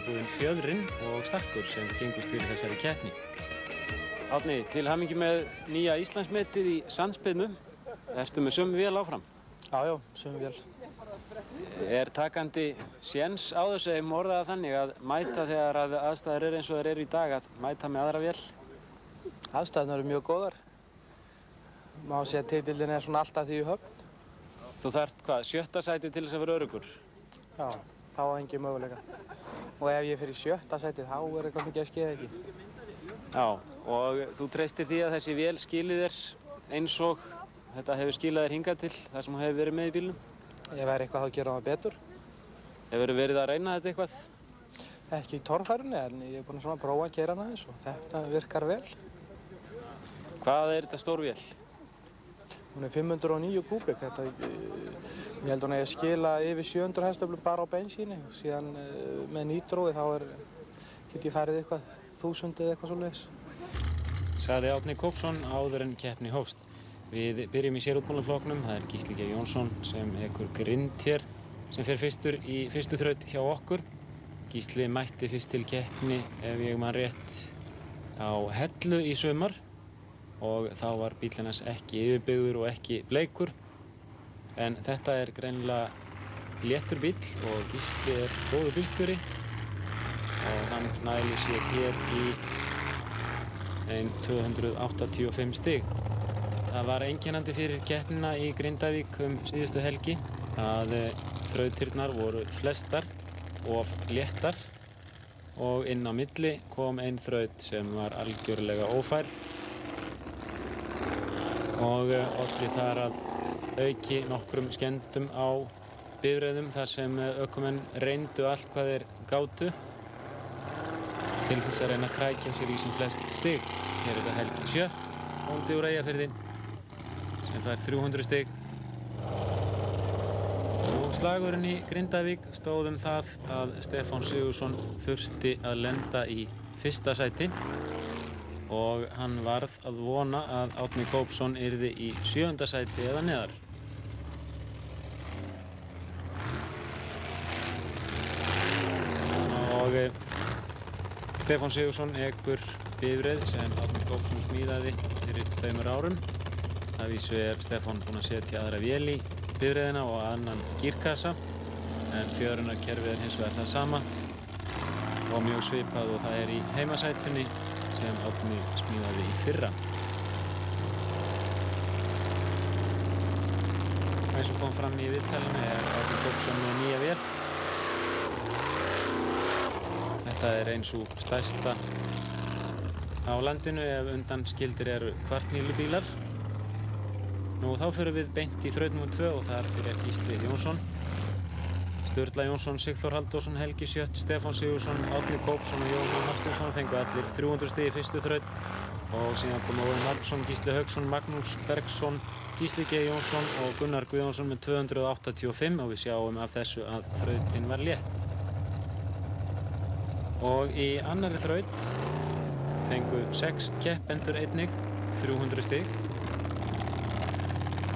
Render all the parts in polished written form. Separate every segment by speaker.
Speaker 1: jarðabúinn Fjöðrin og Stakkur sem gengust fyrir þessari keppni.
Speaker 2: Árni, til hamingju með nýja Íslandsmetið í sandspyrnu. Ertu með sömu vél áfram?
Speaker 3: Já, sömu vél.
Speaker 2: Er takandi séns á þessu, ef maður orðaði þannig, að mæta þegar aðstæður eru eins og þær eru í dag, að mæta með aðra vél?
Speaker 3: Aðstæðurnar eru mjög góðar. Má segja að titillinn er svona alltaf því í höfn.
Speaker 2: Þú þarft hvað, 7. sæti til þess að vera öruggur?
Speaker 3: Já, þá á engin möguleika. Og ef ég fer í 7. sæti þá er eitthvað mikið að skeða ekki.
Speaker 2: Já, og þú treystir því að þessi vél skili þér eins og þetta hefur skilað þér hingað til, þar sem þú hefur verið með í bílnum?
Speaker 3: Ef það er eitthvað þá gera það betur.
Speaker 2: Hefur verið að reyna þetta eitthvað?
Speaker 3: Ekki í torfærunni, en ég er búinn að prófa að keyra hana aðeins og þetta virkar vel.
Speaker 2: Hvað er þetta stór vél?
Speaker 3: Hún er 509 kúbík. Ég held hún að ég skila yfir 700 hestöflum bara á bensíni. Síðan með nítrói þá get ég farið eitthvað 1000 eða eitthvað svoleiðis.
Speaker 1: Sagði Árni Kópsson áður en keppni hófst. Við byrjum í sérútmálaflokknum. Það er Gísli G. Jónsson sem ekur grind hér, sem fer fyrstur í fyrstu þraut hjá okkur. Gísli mætti fyrst til keppni, ef ég man rétt, á Hellu í sumar og þá var bíllinn hans ekki yfirbyggður og ekki bleikur. En þetta er greinilega léttur bíll og Gísli er góður bílstjóri og hann nælir sér hér í 285 stig. Það var einkennandi fyrir keppnina í Grindavík síðustu helgi að þrautirnar voru flestar of léttar og inn á milli kom ein þraut sem var algjörlega ófær og olli þar að auki nokkrum skemmdum á bifreiðum þar sem ökumenn reyndu allt hvað þeir gátu til þess að reyna að krækja sér í sem flest stig. Hér er þetta Helgi Sjö, bóndi úr Eyjafirði, sem fær 300 stig. Og slagurinn í Grindavík stóð það að Stefán Sigurðsson þurfti að lenda í fyrsta sæti og hann varð að vona að Árni Kópsson yrði í 7. sæti eða neðar. Og Stefán Sigurðsson ekur bifreið sem Árni Kópsson smíðaði fyrir 2 árum. Að vísu er Stefán búinn að setja aðra vél í bifreiðina og annan gírkassa, en fjörunarkerfið er hins vegar það sama og mjög svipað og það er í heimasætunni sem Árni smíðaði í fyrra. Eins og kom fram í viðtalinu er Árni Kópsson með nýja vél. Þetta er eins og stærsta á landinu ef undan skildir eru kvartmýlubílar. Nú þá förum við beint í þraut nr. 2 og þar er Gísli Jónsson, Sturla Jónsson, Sigþór Halldórsson, Helgi Sjött, Stefán Sigurðsson, Árni Kópsson og Jóhann Hafsteinsson fengu allir 300 stig í fyrstu þraut og síðan kom Óðinn Arnarson, Gísli Hauksson, Magnús Bergsson, Gísli G. Jónsson og Gunnar Guðjónsson með 285 og við sjáum af þessu að þrautin var létt. Og í annarri þraut fengu 6 keppendur einnig 300 stig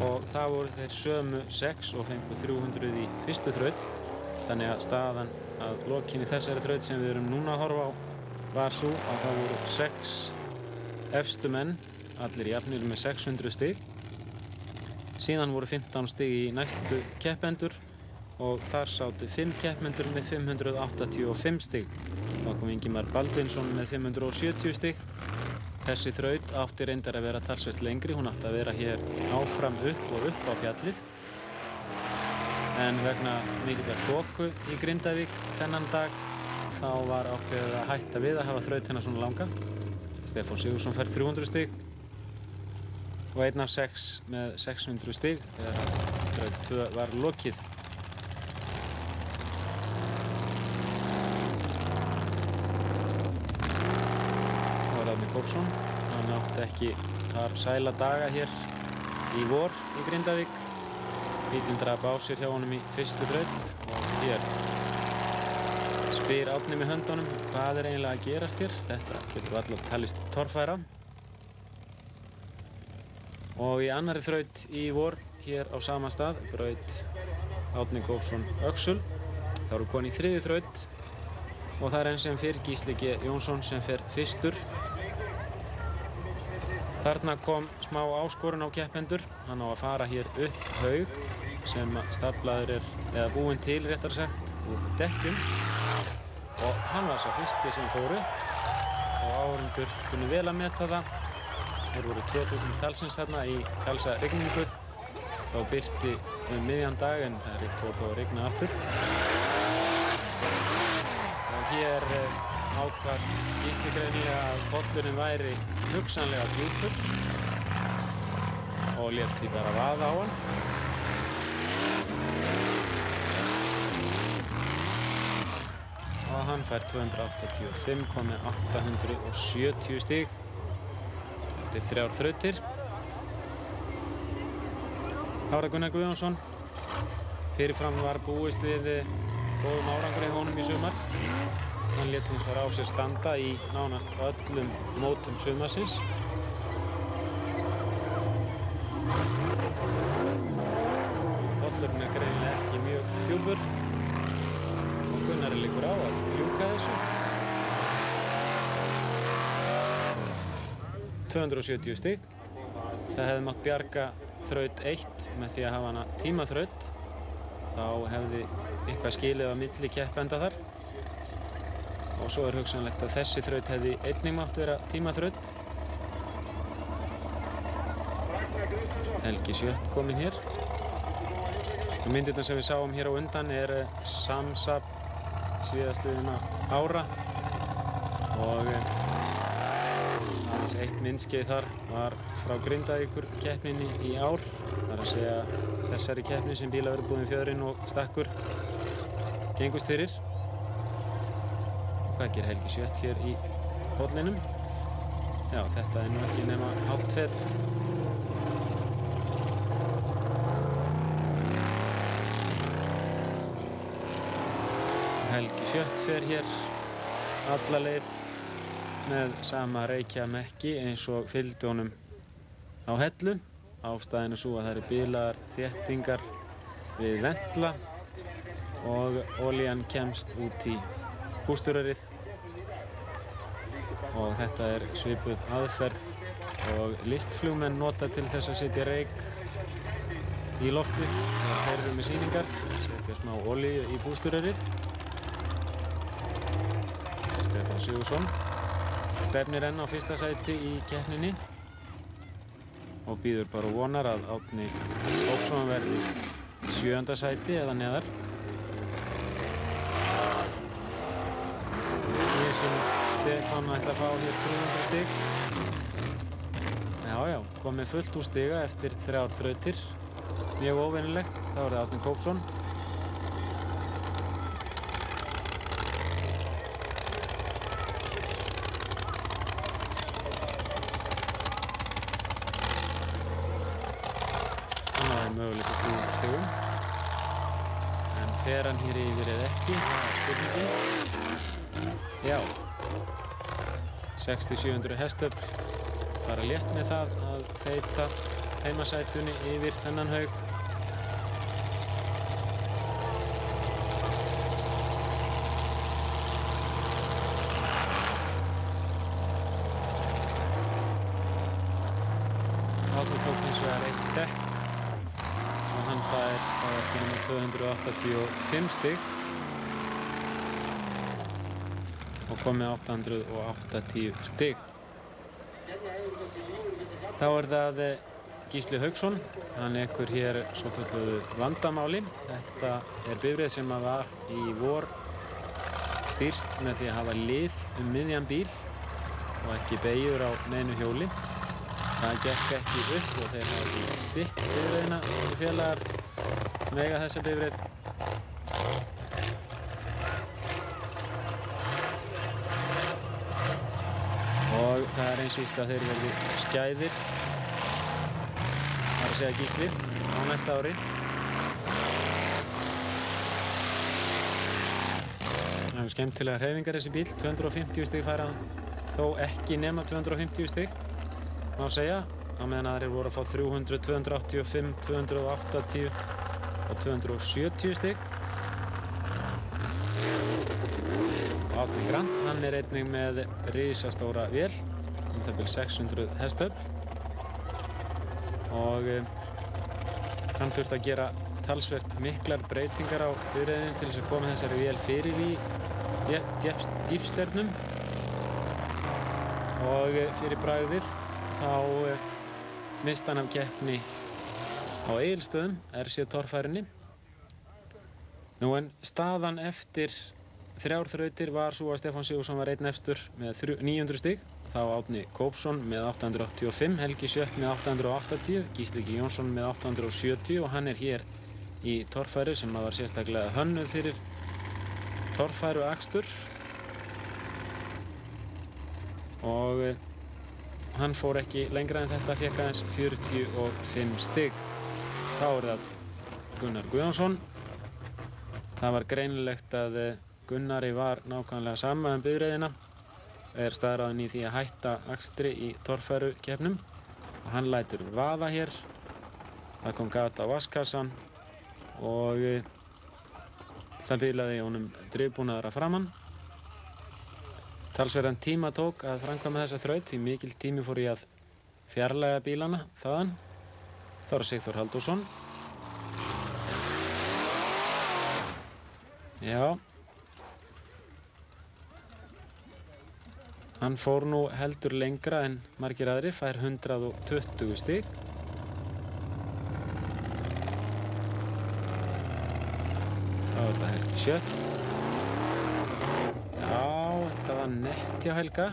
Speaker 1: og það voru þeir sömu 6 og fengu 300 í fyrstu þraut. Þannig að staðan að lokinni þessari þraut sem við erum núna að horfa á var svo að það voru 6 efstu menn, allir jafnir með 600 stig. Síðan voru 15 stig í næstu keppendur og þar sátu 5 keppendur með 585 stig. Þá kom Ingimar Baldvinsson með 570 stig. Þessi þraut átti reyndar að vera talsvert lengri, hún átti að vera hér áfram upp á fjallið. En vegna mikillar þoku í Grindavík þennan dag þá var ákveðið að hætta við að hafa þrautina svona langa. Stefán Sigurðsson fær 300 stig og einn af 6 með 600 stig þegar þraut 2 var lokið. Kópsson, hann átti ekki þar sæla daga hér í vor í Grindavík. Bíllinn drap á sér hjá honum í fyrstu þraut og hér spyr Árni með höndunum hvað er eiginlega að gerast hér. Þetta getur varla talist torfæra. Og í annarri þraut í vor hér á sama stað braut Árni Kópsson öxul. Það voru konið í þriðju þraut og það er enn sem fyrr Gísli G. Jónsson sem fer fyrstur. Þarna kom smá áskorun á keppendur. Hann á að fara hér upp haug sem staflaður er, eða búinn til réttar sagt, úr dekkjum. Og hann var sá fyrsti sem fór upp og áhorfendur kunnu vel að meta það. Þeir voru 2000 talsins þarna í kalsa rigningu. Þá birti miðjan dag en það fór þó að rigna aftur. Og hér ákvað Gísli greinilega að pollurinn væri hugsanlega djúpur og lét því bara vaða á hann. Og hann fær 285, kom með 870 stig eftir 3 þrautir. Kári Gunnar Guðjónsson. Fyrirfram var búist við góðum árangri hjá honum í sumar. Hann lét hins vegar á sér standa í nánast öllum mótum sumarsins. Pollurinn er greinilega ekki mjög djúpur og Gunnar liggur á að ljúka þessu. 270 stig. Það hefði mátt bjarga þraut 1 með því að hafa hana tímaþraut. Þá hefði eitthvað skilið á milli keppenda þar. Og svo er hugsanlegt að þessi þraut hefði einnig mátt vera tímaþraut. Helgi Sjött kominn hér. Myndirnar sem við sáum hér á undan er samsafn síðastliðinna ára og aðeins eitt myndskeið þar var frá Grindavíkur keppninni í ár. Það er að segja þessari keppni sem Bílaverubúðin Fjörðurinn og Stakkur gengust fyrir. Hvað gerir Helgi Sjött hér í pollinum? Já, þetta er nú ekki nema hálft fett. Helgi Sjött fer hér alla leið með sama reykjamekki eins og fylgdi honum á hellu. Ástæðan er sú að það eru bilaðar þéttingar við ventla og olían kemst út í pústurarið. Og þetta er svipuð aðferð og listflugmenn nota til þess að setja reyk í loftið þegar þeir eru með sýningar. Setja smá olíu í pústurarið. Stefán Sigurðsson stefnir enn á fyrsta sæti í keppninni og býður bara og vonar að Árni Óksson verði í 7. sæti eða neðar. Mér sýnist Stefán ætla að fá hér 300 stig. Já, komið fullt úr stiga eftir 3 þrautir. Mjög óvenjulegt, þá er það Árni Kópsson. Möguleika 300 stigum. En fer hann hér yfir eða ekki, það er spurningin. Já, 600-700 hestöfl. Bara létt með það að þeyta heimasætunni yfir þennan haug. Árni tók hins vegar 1 dekk. Hann fær á ekki með 285 stig og kom með 880 stig. Þá er það Gísli Hauksson. Hann ekur hér svokölluðu vandamáli. Þetta er bifreið sem var í vor stýrt með því að hafa lið miðjan bíl og ekki beygjur á neinu hjóli. Það gekk ekki upp og þeir hafa stytt bifreiðina og félagar mega þessa bifreið. Og það er eins víst að þeir verði skæðir, það er að segja Gísli, á næsta ári. Það eru skemmtilegar hreyfingar þessi bíl, 250 stig fær hann þó ekki nema 250 stig. Má segja, á meðan aðrir voru að fá 300, 285, 280 og 270 stig. Árni Grant, hann einnig með risastóra vél, það bil 600 hestöfl og hann þurfti að gera talsvert miklar breytingar á bifreiðinni til þess að koma þessari vél fyrir í dýpsternum og fyrir bragðið þá missti hann af keppni á Egilsstöðum, RC torfærinni. Nú en staðan eftir 3 þrautir var svo að Stefán Sigurðsson var einn efstur með 900 stig, þá Árni Kópsson með 885, Helgi Schjött með 880, Gísli G. Jónsson með 870 og hann hér í torfæru sem var sérstaklega hönnuð fyrir torfæruakstur og hann fór ekki lengra en þetta, fékk aðeins 45 stig. Þá það Gunnar Guðjónsson. Það var greinilegt að Gunnari var nákvæmlega sama bifreiðina, staðráðinn í því að hætta akstri í torfærukeppnum og hann lætur vaða hér. Það kom gat á vasskassan og það bilaði í honum drifbúnaðar að framan. Talsverðan tíma tók að framkvæma þessa þraut því mikil tími fór í að fjarlæga bílana þaðan. Það var Sigþór Halldórsson. Já. Hann fór nú heldur lengra en margir aðrir, fær 120 stig. Það var þetta Helgi Schjött. Já, þetta var nett hjá Helga.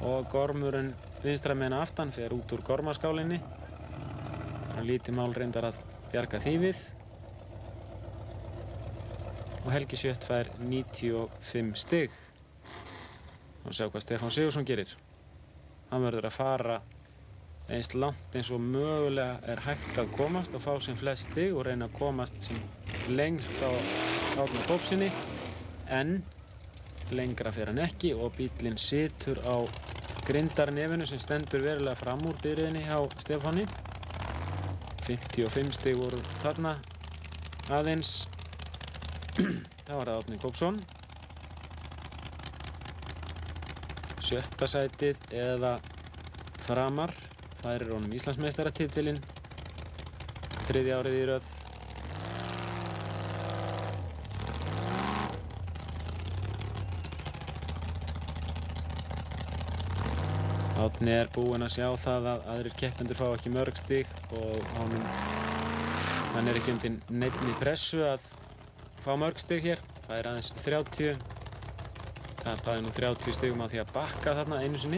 Speaker 1: Og gormurinn vinstra megin aftan fer út úr gormaskálinni. Það er lítið mál reyndar að bjarga því við. Og Helgi Schjött fær 95 stig. Og sjá hvað Stefán Sigurðsson gerir. Hann verður að fara eins langt eins og mögulega hægt að komast og fá sem flest stig og reyna að komast sem lengst frá Árna Kópssyni. En lengra fer hann ekki og bíllinn situr á grindarnefinu sem stendur verulega fram úr bifreiðinni hjá Stefáni. 55 stig voru þarna aðeins. Það var Árni Kópsson. 7. sætið eða framar færir honum Íslandsmeistaratitilinn 3. árið í röð. Árni búinn að sjá það að aðrir keppendur fá ekki mörg stig og hann ekki undir neinni pressu að fá mörg stig hér. Það aðeins 30. Tapaði nú 30 stigum á því að bakka þarna einu sinni.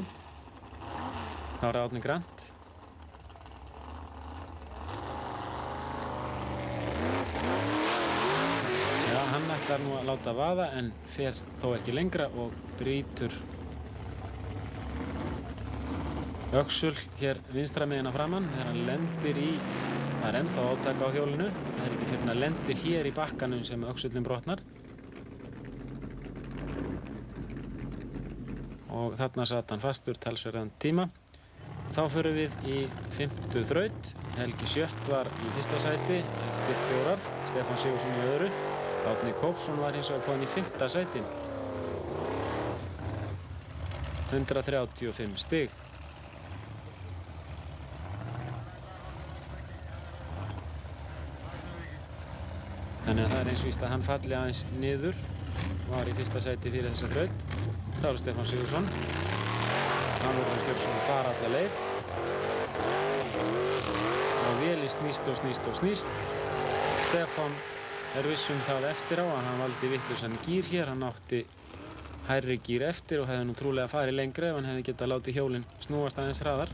Speaker 1: Það var Árni Grant. Já, hann ætlar nú að láta vaða en fer þó ekki lengra og brýtur öxul hér vinstra megin að framan þegar hann lendir í, það er ennþá átaka á hjólinu, það er ekki fyrir hann lendir hér í bakkanum sem öxullin brotnar. Og þarna satt hann fastur talsverðan tíma. Þá förum við í 5. þraut. Helgi Schjött var í 1. sæti eftir 4, Stefán Sigurðsson í öðru. Árni Kópsson var hins vegar kominn í 5. sæti. 135 stig. Þannig að það er eins víst að hann falli aðeins niður. Var í 1. sæti fyrir þessa þraut. Það var Stefán Sigurðsson. Hann voru að fara alla leið. Og vélinn snýst og snýst og snýst. Stefán viss það eftir á að hann valdi vitlausan gír hér. Hann átti hærri gír eftir og hefði nú trúlega farið lengra ef hann hefði getað látið hjólinn snúast aðeins hraðar.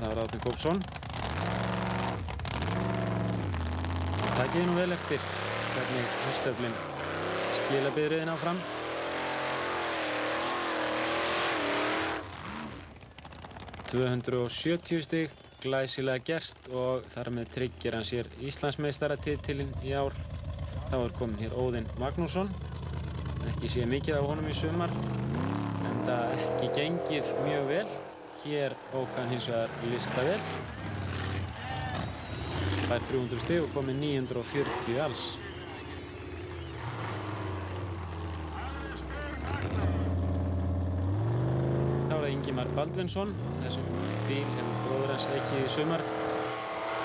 Speaker 1: Það var Árni Kópsson. Það geði nú vel eftir hvernig hestöflin skila bifreiðina áfram. 270 stig, glæsilega gert og þar með tryggir hann sér Íslandsmeistaratitilinn í ár. Þá kominn hér Óðinn Magnússon. Ekki sé mikið á honum í sumar, en það ekki gengið mjög vel. Hér ók hann hins vegar listavel. Fær 300 stig og kominn 940 alls. Ingimar Baldvinsson. Þessum bíl hefur bróðir hans ekið í sumar.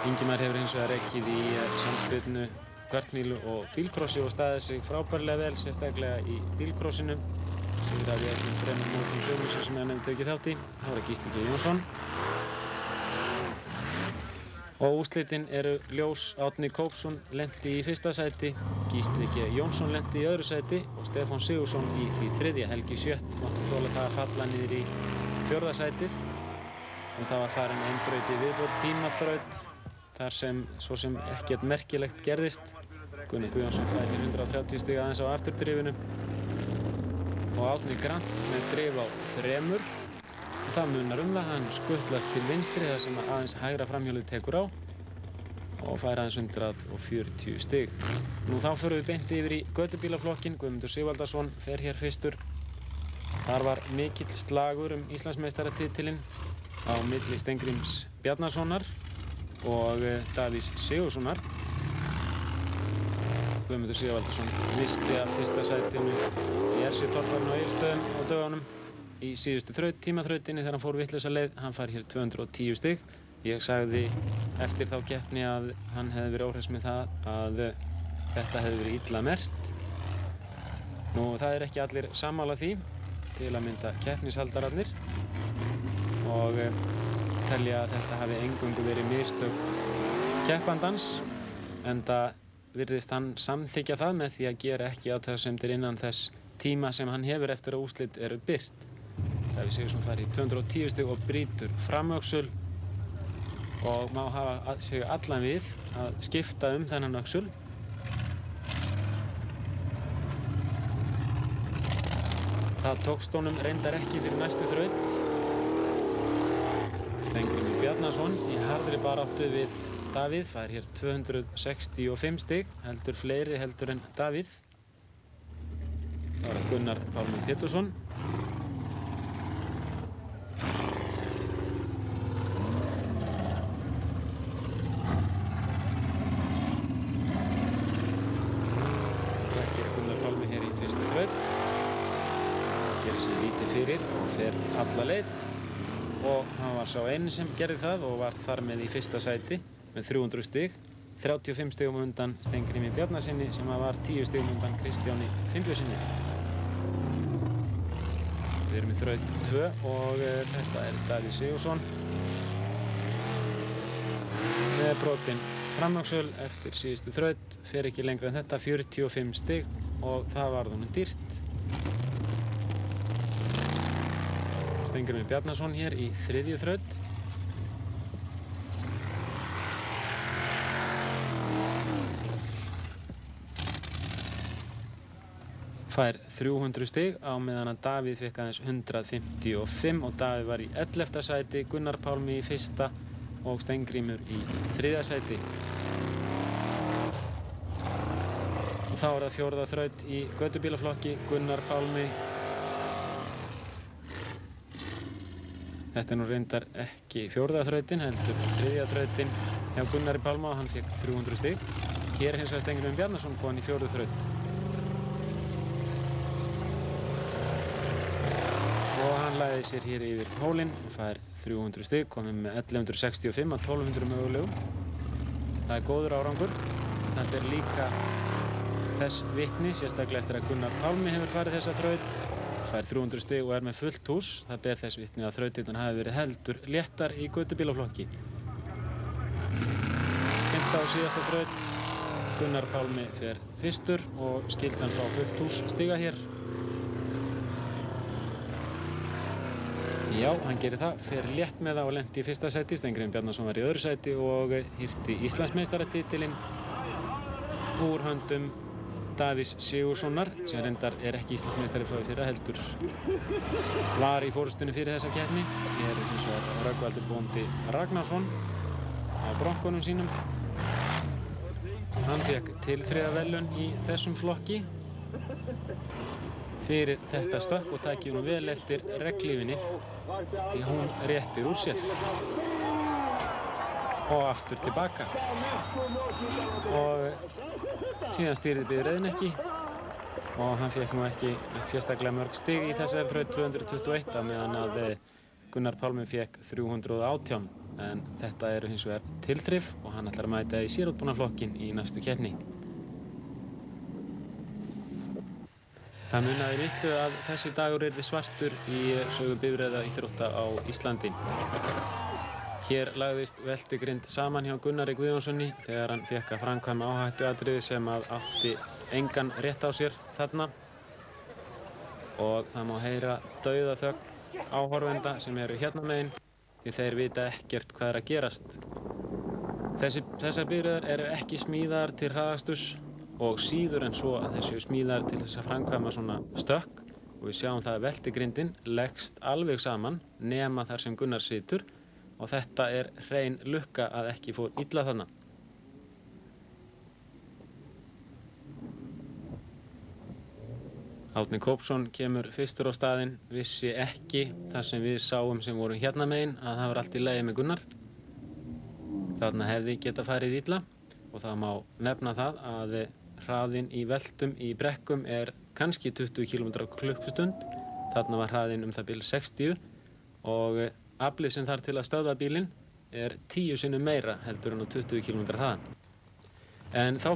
Speaker 1: Ingimar hefur hins vegar ekið í samspilnu, kvartmílu og bílkrossi og staðið sig frábærlega vel, sérstaklega í bílkrossinu. Sigraði í öllum 3 mótum sumar sem hann hefur tekið þátt í. Það var Gísli G. Jónsson. Og úrslitin eru ljós. Árni Kópsson lenti í fyrsta sæti, Gísli G. Jónsson lenti í öðru sæti og Stefán Sigurðsson í því þriðja. Helgi Sjött mátti þola það að falla niður í fjórða sætið. En það var farin ein þraut í viðbót, tímaþraut, þar sem svo sem ekkert merkilegt gerðist. Gunnar Guðjónsson fær 130 stig aðeins á afturdrifinu og Árni Grant með drif á 3. Það munar það, hann skuttlast til vinstri þar sem aðeins hægra framhjólið tekur á og fær aðeins 140 stig. Nú þá förum við beint yfir í götubílaflokkin. Guðmundur Sigvaldason fer hér fyrstur. Þar var mikill slagur Íslandsmeistaratitilinn á milli Steingríms Bjarnasonar og Davís Sigurðssonar. Guðmundur Sigvaldason missti af fyrsta sætinu í RC-torfarinu á Egilsstöðum á dögunum í síðustu tímaþrautinni þegar hann fór vitlausa leið. Hann fær hér 210 stig. Ég sagði eftir þá keppni að hann hefði verið óhress með það að þetta hefði verið illa merkt. Nú það er ekki allir sammála því, til að mynda keppnishaldararnir, og telja að þetta hafi eingöngu verið mistök keppandans, enda virðist hann samþykkja það með því að gera ekki athugasemdir innan þess tíma sem hann hefur eftir að úrslit eru birt. Davís Sigurðsson fær í 210 stig og brýtur framöxul og má hafa sig allan við að skipta þennan öxul. Það tókst honum reyndar ekki fyrir næstu þraut. Steingrímur Bjarnason í harðri baráttu við Davíð fær hér 265 stig, heldur fleiri heldur en Davíð. Það var Gunnar Pálmi Pétursson. Og fer alla leið og hann var sá eini sem gerði það og var þar með í fyrsta sæti með 300 stig, 35 stigum undan Steingrími Bjarnasyni sem var 10 stigum undan Kristjáni Finnbjörnssyni. Við erum í þraut 2 og þetta er Davís Sigurðsson með brotinn framöxul eftir síðustu þraut, fer ekki lengra en þetta, 45 stig og það varð honum dýrt. Steingrímur Bjarnason hér í þriðju þraut. Fær 300 stig á meðan að Davíð fékk aðeins 155 og Davíð var í 11. sæti, Gunnar Pálmi í 1. og Steingrímur í 3. sæti. Og þá er það 4. þraut í götubílaflokki, Gunnar Pálmi. Þetta er nú reyndar ekki 4. þrautin, heldur 3. þrautin hjá Gunnari Pálma og hann fékk 300 stig. Hér er hins vegar Steingrímur Bjarnason kominn í 4. þraut. Og hann lagði sér hér yfir hólinn og fær 300 stig, kominn með 1165 af 1200 mögulegum. Það er góður árangur. Þetta er líka þess vitni, sérstaklega eftir að Gunnar Pálmi hefur farið þessa þraut. Fær 300 stig og er með fullt hús. Það ber þess vitni að þrautirnar hafi verið heldur léttar í götubílaflokki. 5. og síðasta þraut. Gunnar Pálmi fer fyrstur og skildi hann fá fullt hús stiga hér. Já, hann gerir það, fer létt með það og lenti í 1. sæti. Steingrímur Bjarnason var í 2. sæti og hirti Íslandsmeistaratitilinn úr höndum Davís Sigurðssonar, sem reyndar er ekki Íslandsmeistari frá því fyrra, heldur var í forystunni fyrir þessa keppni. Hér er hins vegar Rögnvaldur bóndi Ragnarsson á bronkunum sínum. Hann fékk tilþriðja verðlaun í þessum flokki fyrir þetta stökk og tækir hún vel eftir reglífinni því hún réttir úr sér. Og aftur tilbaka. Og síðan stýrði bifreiðin ekki og hann fékk nú ekki sérstaklega mörg stig í þessari þraut 221 á meðan að Gunnar Pálmi fékk 318 en þetta eru hins vegar tilþrif og hann ætlar að mæta í sérútbúna flokkin í næstu keppni. Það munaði litlu að þessi dagur yrði svartur í sögu bifreiðaíþrótta á Íslandi. Hér lagðist veltigrind saman hjá Gunnari Guðjónssoni þegar hann fékk að framkvæma áhættuatriði sem átti engan rétt á sér þarna. Og það má heyra dauðaþögn áhorfenda sem eru hérna megin því þeir vita ekkert hvað að gerast. Þessar bifreiðar eru ekki smíðaðar til hraðaksturs og síður en svo að þessu smíðaðar til þess að framkvæma svona stökk og við sjáum það að veltigrindin leggst alveg saman nema þar sem Gunnar situr og þetta er hrein lukka að ekki fór illa þarna. Árni Kópsson kemur fyrstur á staðinn, vissi ekki það sem við sáum sem vorum hérna megin að það var allt í lagi með Gunnar. Þarna hefði geta farið illa og það má nefna það að hraðinn í veltum í brekkum er kannski 20 km/klukkustund. Þarna var hraðinn það bil 60 og aflið sem þarf til að stöðva bílinn er 10 sinnum meira heldur en á 20 km hraðan. En þá